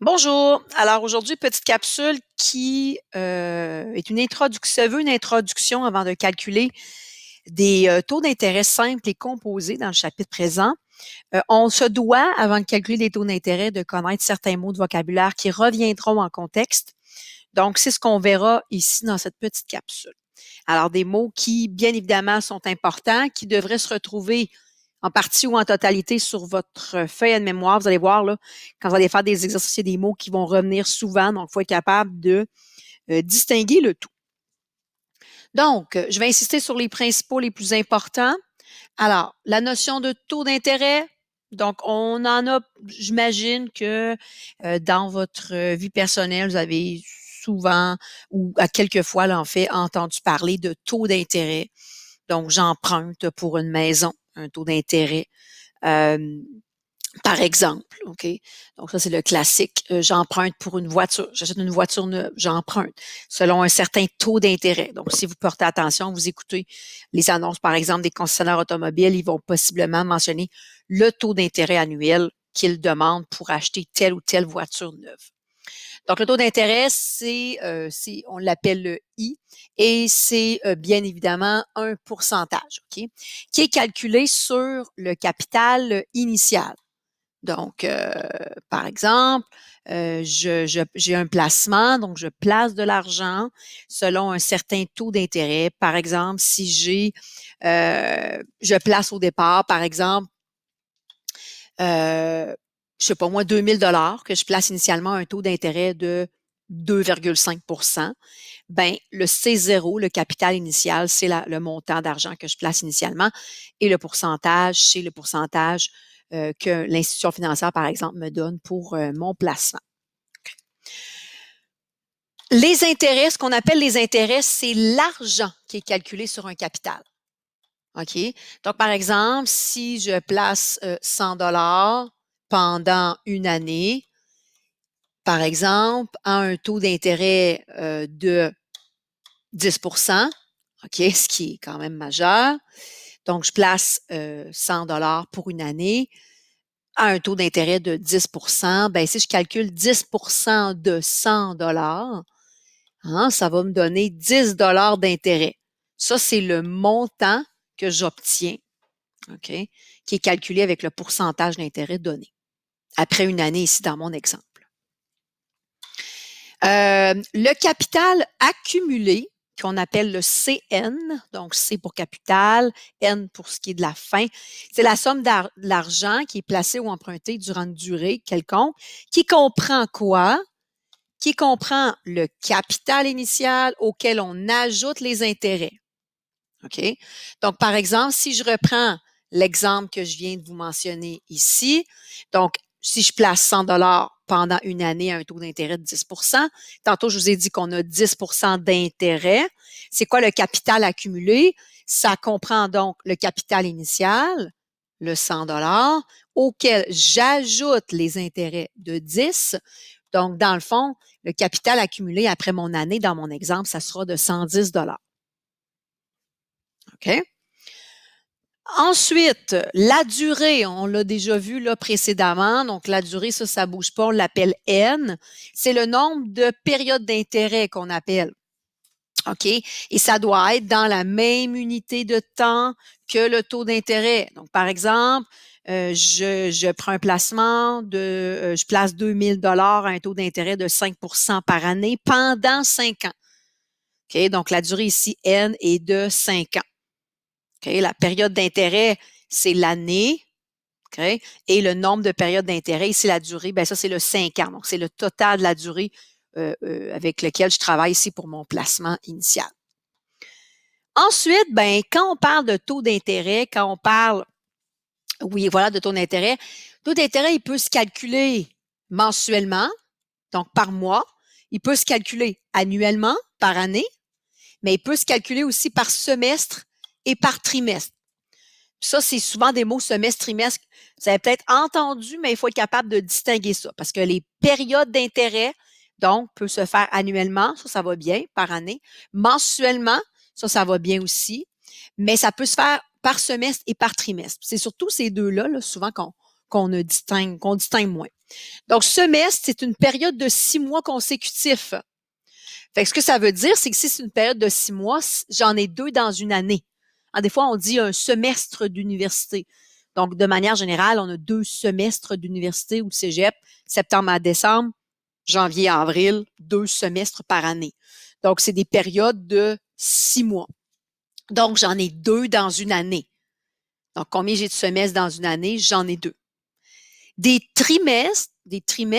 Bonjour. Alors aujourd'hui, petite capsule qui est se veut une introduction avant de calculer des taux d'intérêt simples et composés dans le chapitre présent. On se doit, avant de calculer les taux d'intérêt, de connaître certains mots de vocabulaire qui reviendront en contexte. Donc, c'est ce qu'on verra ici dans cette petite capsule. Alors, des mots qui, bien évidemment, sont importants, qui devraient se retrouver en partie ou en totalité sur votre feuille de mémoire. Vous allez voir, là, quand vous allez faire des exercices, il y a des mots qui vont revenir souvent, donc il faut être capable de distinguer le tout. Donc, je vais insister sur les principaux les plus importants. Alors, la notion de taux d'intérêt, donc on en a, j'imagine que dans votre vie personnelle, vous avez souvent ou à quelques fois, là, en fait, entendu parler de taux d'intérêt. Donc, j'emprunte pour une maison, un taux d'intérêt. Par exemple, OK? Donc ça, c'est le classique. J'emprunte pour une voiture. J'achète une voiture neuve, j'emprunte selon un certain taux d'intérêt. Donc, si vous portez attention, vous écoutez les annonces, par exemple, des concessionnaires automobiles, ils vont possiblement mentionner le taux d'intérêt annuel qu'ils demandent pour acheter telle ou telle voiture neuve. Donc, le taux d'intérêt, on l'appelle le I et c'est bien évidemment un pourcentage, OK? Qui est calculé sur le capital initial. Donc, par exemple, j'ai un placement, donc je place de l'argent selon un certain taux d'intérêt. Par exemple, si je place au départ, par exemple, je sais pas moi, 2 000 $ que je place initialement à un taux d'intérêt de 2,5 %, ben le C0, le capital initial, c'est le montant d'argent que je place initialement et le pourcentage, c'est le pourcentage que l'institution financière, par exemple, me donne pour mon placement. Les intérêts, ce qu'on appelle les intérêts, c'est l'argent qui est calculé sur un capital. OK? Donc, par exemple, si je place 100 $ pendant une année, par exemple, à un taux d'intérêt de 10 OK, ce qui est quand même majeur. Donc, je place 100 $ pour une année à un taux d'intérêt de 10 ben, si je calcule 10 de 100 $, hein, ça va me donner 10 $ d'intérêt. Ça, c'est le montant que j'obtiens, OK, qui est calculé avec le pourcentage d'intérêt donné après une année ici dans mon exemple. Le capital accumulé, qu'on appelle le CN, donc C pour capital, N pour ce qui est de la fin, c'est la somme d'argent qui est placée ou empruntée durant une durée quelconque, qui comprend quoi? Qui comprend le capital initial auquel on ajoute les intérêts. OK? Donc, par exemple, si je reprends l'exemple que je viens de vous mentionner ici, donc, si je place 100 $ pendant une année à un taux d'intérêt de 10 tantôt, je vous ai dit qu'on a 10 d'intérêt. C'est quoi le capital accumulé? Ça comprend donc le capital initial, le 100 $ auquel j'ajoute les intérêts de 10. Donc, dans le fond, le capital accumulé après mon année, dans mon exemple, ça sera de 110 $. OK? Ensuite, la durée, on l'a déjà vu là précédemment. Donc, la durée, ça bouge pas. On l'appelle N. C'est le nombre de périodes d'intérêt qu'on appelle. OK? Et ça doit être dans la même unité de temps que le taux d'intérêt. Donc, par exemple, je prends un placement je place 2 000 $ à un taux d'intérêt de 5 par année pendant 5 ans. OK? Donc, la durée ici, N, est de 5 ans. OK? La période d'intérêt, c'est l'année. OK? Et le nombre de périodes d'intérêt, ici, la durée, ben ça, c'est le 5 ans. Donc, c'est le total de la durée avec lequel je travaille ici pour mon placement initial. Ensuite, ben, quand on parle de taux d'intérêt, quand on parle, oui, voilà, de taux d'intérêt, il peut se calculer mensuellement, donc par mois. Il peut se calculer annuellement, par année, mais il peut se calculer aussi par semestre et par trimestre. Ça, c'est souvent des mots semestre, trimestre. Vous avez peut-être entendu, mais il faut être capable de distinguer ça parce que les périodes d'intérêt, donc, peuvent se faire annuellement, ça va bien, par année. Mensuellement, ça va bien aussi. Mais ça peut se faire par semestre et par trimestre. C'est surtout ces deux-là, là, souvent qu'on distingue moins. Donc, semestre, c'est une période de 6 mois consécutifs. Fait que ce que ça veut dire, c'est que si c'est une période de 6 mois, j'en ai 2 dans une année. Des fois, on dit un semestre d'université. Donc, de manière générale, on a 2 semestres d'université ou de cégep, septembre à décembre, janvier à avril, 2 semestres par année. Donc, c'est des périodes de 6 mois. Donc, j'en ai 2 dans une année. Donc, combien j'ai de semestres dans une année? J'en ai 2. Des trimestres,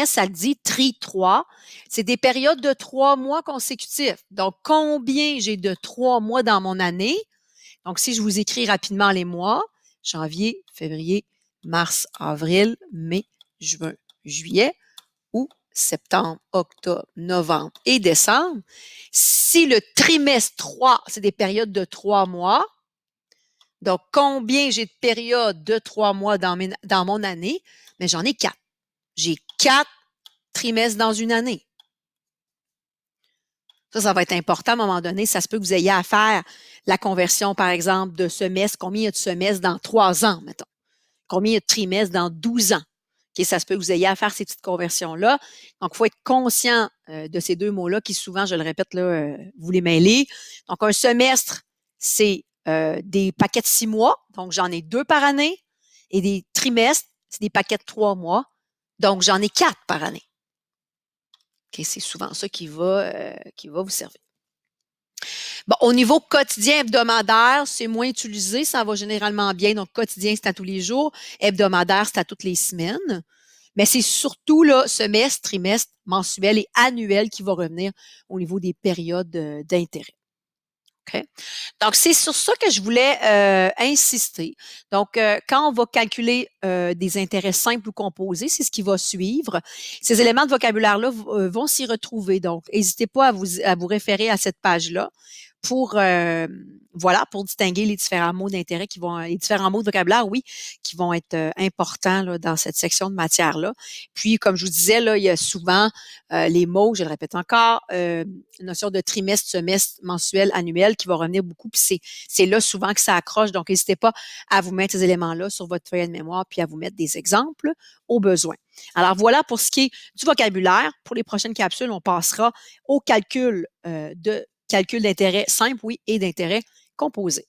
ça dit tri 3, c'est des périodes de 3 mois consécutifs. Donc, combien j'ai de 3 mois dans mon année? Donc, si je vous écris rapidement les mois, janvier, février, mars, avril, mai, juin, juillet, août, septembre, octobre, novembre et décembre. Si le trimestre 3, c'est des périodes de 3 mois, donc combien j'ai de périodes de 3 mois dans mon année? Mais j'en ai 4. J'ai 4 trimestres dans une année. Ça va être important à un moment donné. Ça se peut que vous ayez à faire la conversion, par exemple, de semestre. Combien il y a de semestres dans 3 ans, mettons? Combien il y a de trimestres dans 12 ans? Okay, ça se peut que vous ayez à faire ces petites conversions-là. Donc, il faut être conscient de ces 2 mots-là qui souvent, je le répète, là, vous les mêlez. Donc, un semestre, c'est des paquets de 6 mois. Donc, j'en ai 2 par année. Et des trimestres, c'est des paquets de 3 mois. Donc, j'en ai 4 par année. Okay, c'est souvent ça qui va vous servir. Bon, au niveau quotidien, hebdomadaire, c'est moins utilisé, ça va généralement bien. Donc, quotidien, c'est à tous les jours. Hebdomadaire, c'est à toutes les semaines. Mais c'est surtout là, semestre, trimestre, mensuel et annuel qui va revenir au niveau des périodes d'intérêt. Okay? Donc, c'est sur ça que je voulais insister. Donc, quand on va calculer des intérêts simples ou composés, c'est ce qui va suivre. Ces éléments de vocabulaire-là vont s'y retrouver. Donc, n'hésitez pas à vous référer à cette page-là pour pour distinguer les différents mots d'intérêt les différents mots de vocabulaire, oui, qui vont être importants là, dans cette section de matière-là. Puis, comme je vous disais, là, il y a souvent les mots, je le répète encore, notion de trimestre, semestre, mensuel, annuel qui va revenir beaucoup. Puis c'est là souvent que ça accroche. Donc, n'hésitez pas à vous mettre ces éléments-là sur votre feuille de mémoire puis à vous mettre des exemples au besoin. Alors, voilà pour ce qui est du vocabulaire. Pour les prochaines capsules, on passera au calcul d'intérêt simple, oui, et d'intérêt composé.